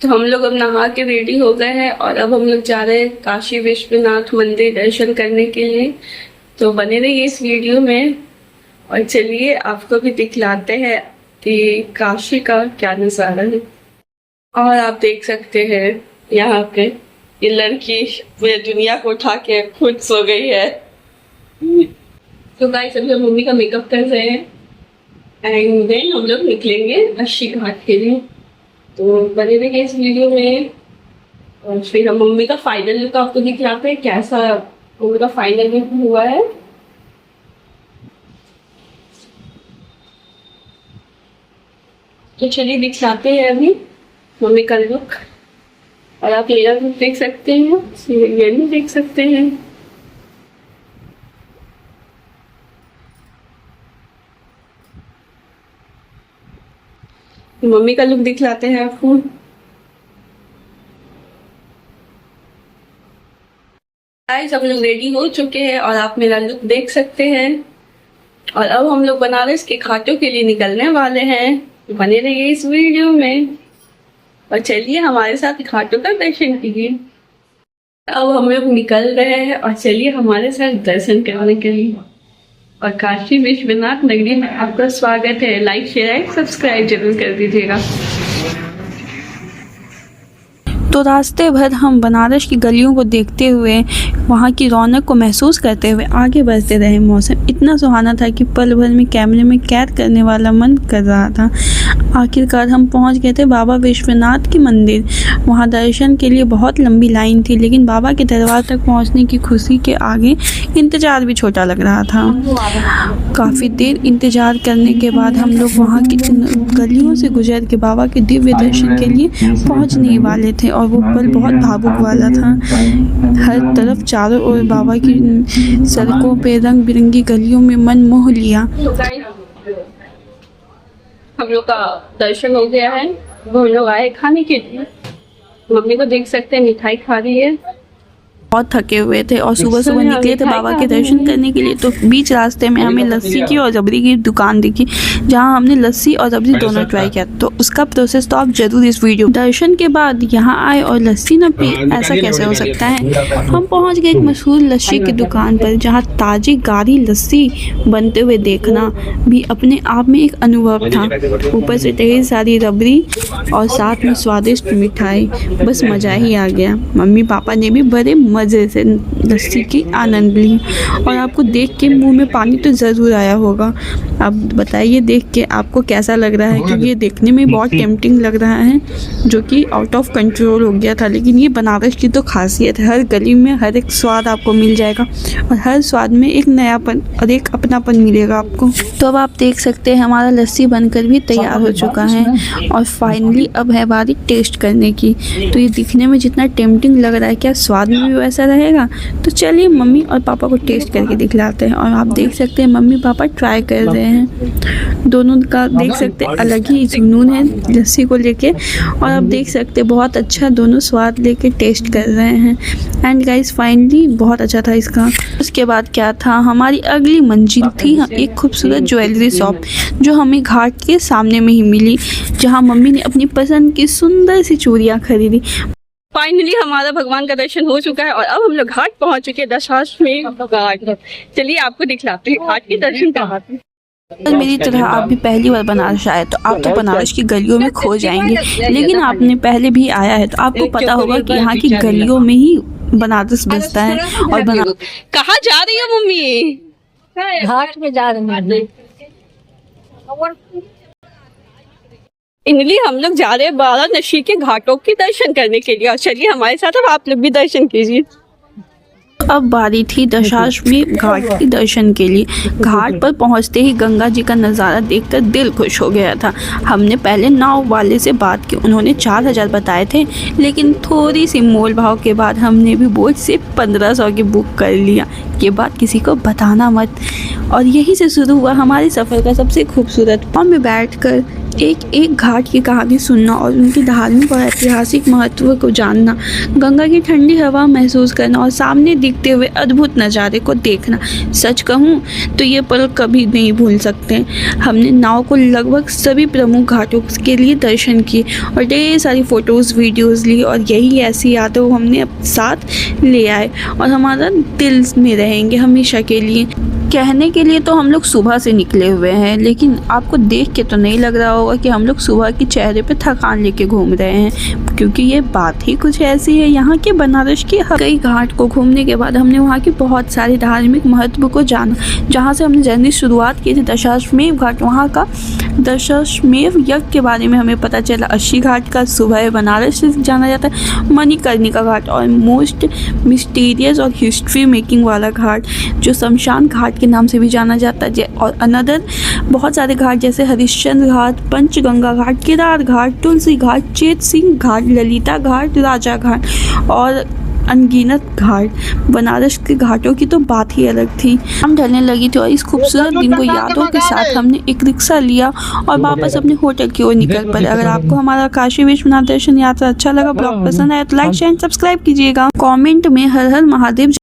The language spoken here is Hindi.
तो हम लोग अब नहा के रेडी हो गए हैं और अब हम लोग जा रहे हैं काशी विश्वनाथ मंदिर दर्शन करने के लिए। तो बने रहिए इस वीडियो में और चलिए आपको भी दिखलाते हैं कि काशी का क्या नज़ारा है। और आप देख सकते हैं यहाँ पे ये लड़की पूरी दुनिया को उठा के खुद सो गई है। तो गाइस अभी हम मम्मी का मेकअप कर रहे हैं एंड देन हम लोग निकलेंगे अस्सी घाट के लिए। तो बने रहिए इस वीडियो में और फिर हम मम्मी का फाइनल लुक आपको दिखलाते हैं कैसा मम्मी का फाइनल लुक हुआ है। तो चलिए दिखलाते हैं अभी मम्मी का लुक। और आप मेरा लुक देख सकते हैं, ये भी देख सकते हैं। मम्मी का लुक दिखलाते हैं आपको। गाइस हम लोग रेडी हो चुके हैं और आप मेरा लुक देख सकते हैं। और अब हम लोग बनारस के घाटों के लिए निकलने वाले हैं। बने रहिए इस वीडियो में और चलिए हमारे साथ घाटों का दर्शन कीजिए। अब हम लोग निकल रहे हैं और चलिए हमारे साथ दर्शन करने के लिए। और काशी विश्वनाथ नगरी में आपका स्वागत है। लाइक शेयर सब्सक्राइब जरूर कर दीजिएगा। तो रास्ते भर हम बनारस की गलियों को देखते हुए वहाँ की रौनक को महसूस करते हुए आगे बढ़ते रहे। मौसम इतना सुहाना था कि पल भर में कैमरे में कैद करने वाला मन कर रहा था। आखिरकार हम पहुँच गए थे बाबा विश्वनाथ के मंदिर। वहाँ दर्शन के लिए बहुत लंबी लाइन थी, लेकिन बाबा के दरबार तक पहुँचने की खुशी के आगे इंतज़ार भी छोटा लग रहा था। काफ़ी देर इंतज़ार करने के बाद हम लोग वहाँ की गलियों से गुजर के बाबा के दिव्य दर्शन के लिए पहुँचने वाले थे। और वो पल बहुत भावुक वाला था। हर तरफ चारों ओर बाबा की सड़कों पे रंग बिरंगी गलियों में मन मोह लिया। हम लोग का दर्शन हो गया है। वो हम लोग आए खाने के लिए। मम्मी को देख सकते हैं मिठाई खा रही है। बहुत थके हुए थे और सुबह सुबह निकले थे बाबा के दर्शन करने के लिए। तो बीच रास्ते में हमें लस्सी की और रबड़ी की दुकान दिखी, जहां हमने लस्सी और रबड़ी दोनों ट्राई किया। तो उसका प्रोसेस तो आप जरूर इस वीडियो। दर्शन के बाद यहां आए और लस्सी न पी, ऐसा कैसे हो सकता है। हम पहुंच गए एक मशहूर लस्सी की दुकान पर, जहाँ ताजी गाढ़ी लस्सी बनते हुए देखना भी अपने आप में एक अनुभव था। ऊपर से ढेर सारी रबड़ी और साथ में स्वादिष्ट मिठाई, बस मज़ा ही आ गया। मम्मी पापा ने भी बड़े मज़े से लस्सी की आनंद ली और आपको देख के मुंह में पानी तो ज़रूर आया होगा। आप बताइए देख के आपको कैसा लग रहा है, क्योंकि ये देखने में बहुत टेम्पटिंग लग रहा है, जो कि आउट ऑफ कंट्रोल हो गया था। लेकिन ये बनारस की तो खासियत है, हर गली में हर एक स्वाद आपको मिल जाएगा और हर स्वाद में एक नयापन और एक अपनापन मिलेगा आपको। तो अब आप देख सकते हैं हमारा लस्सी बनकर भी तैयार हो चुका है और फाइनली अब है बारी टेस्ट करने की। तो ये दिखने में जितना टेम्पटिंग लग रहा है, क्या स्वाद में भी वैसा रहेगा। तो चलिए मम्मी और पापा को टेस्ट करके दिखलाते हैं। और आप देख सकते हैं मम्मी पापा ट्राई कर रहे हैं। दोनों का देख सकते हैं अलग ही जुनून है लस्सी को लेके। और आप देख सकते हैं बहुत अच्छा दोनों स्वाद लेके टेस्ट कर रहे हैं। एंड गाइस फाइनली बहुत अच्छा था इसका। उसके बाद क्या था, हमारी अगली मंजिल थी एक खूबसूरत ज्वेलरी शॉप, जो हमें घाट के सामने में ही मिली, जहाँ मम्मी ने अपनी पसंद की सुंदर सी चूड़ियाँ खरीदी। फाइनली हमारा भगवान का दर्शन हो चुका है और अब हम लोग घाट पहुंच चुके हैं, दशाश्वमेध घाट। चलिए आपको दिखलाते हैं घाट के दर्शन कराते हैं। अगर मेरी तरह आप भी पहली बार बनारस आए तो आप तो बनारस की गलियों में खो जाएंगे, लेकिन आपने पहले भी आया है तो आपको पता होगा कि यहाँ की गलियों में ही बनारस बसता है। और कहाँ जा रही हो मम्मी? घाट में जा रहे हैं। इनलिए हम लोग जा रहे हैं वाराणसी के घाटों के दर्शन करने के लिए। और चलिए हमारे साथ अब आप लोग भी दर्शन कीजिए। अब बारी थी दशाश्वमेध घाट के दर्शन के लिए। घाट पर पहुंचते ही गंगा जी का नज़ारा देखकर दिल खुश हो गया था। हमने पहले नाव वाले से बात की, उन्होंने 4000 बताए थे, लेकिन थोड़ी सी मोल भाव के बाद हमने भी बोझ से 1500 की बुक कर लिया। ये बात किसी को बताना मत। और यहीं से शुरू हुआ हमारे सफ़र का सबसे खूबसूरत। नाव में बैठकर एक एक घाट की कहानी सुनना और उनकी धार्मिक और ऐतिहासिक महत्व को जानना, गंगा की ठंडी हवा महसूस करना और सामने दिखते हुए अद्भुत नज़ारे को देखना, सच कहूँ तो ये पल कभी नहीं भूल सकते। हमने नाव को लगभग सभी प्रमुख घाटों के लिए दर्शन किए और ढेर सारी फ़ोटोज़ वीडियोज़ ली और यही ऐसी यादें हमने अपने साथ ले आए और हमारा दिल में रहेंगे हमेशा के लिए। कहने के लिए तो हम लोग सुबह से निकले हुए हैं, लेकिन आपको देख के तो नहीं लग रहा होगा कि हम लोग सुबह के चेहरे पे थकान लेके घूम रहे हैं, क्योंकि ये बात ही कुछ ऐसी है। यहाँ के बनारस के कई घाट को घूमने के बाद हमने वहाँ के बहुत सारे धार्मिक महत्व को जाना। जहाँ से हमने जर्नी शुरुआत की थी दशाश्वमेध घाट, वहाँ का दशाश्वमेध यज्ञ के बारे में हमें पता चला। अस्सी घाट का सुबह बनारस से जाना जाता है, मणिकर्णिका घाट और मोस्ट मिस्टीरियस और हिस्ट्री मेकिंग वाला घाट जो शमशान घाट के नाम से भी जाना जाता है, और अनदर बहुत सारे घाट जैसे हरिश्चंद्र घाट, पंचगंगा घाट, केदार घाट, तुलसी घाट, चेत सिंह घाट, ललिता घाट, राजा घाट और अनगिनत घाट। बनारस के घाटों की तो बात ही अलग थी। हम ढलने लगी थी और इस खूबसूरत दिन को यादों के साथ हमने एक रिक्शा लिया और वापस अपने होटल की ओर निकल पड़े। अगर आपको हमारा काशी विश्वनाथ दर्शन यात्रा अच्छा लगा, ब्लॉग पसंद आया तो लाइक शेयर सब्सक्राइब कीजिएगा। कमेंट में हर हर महादेव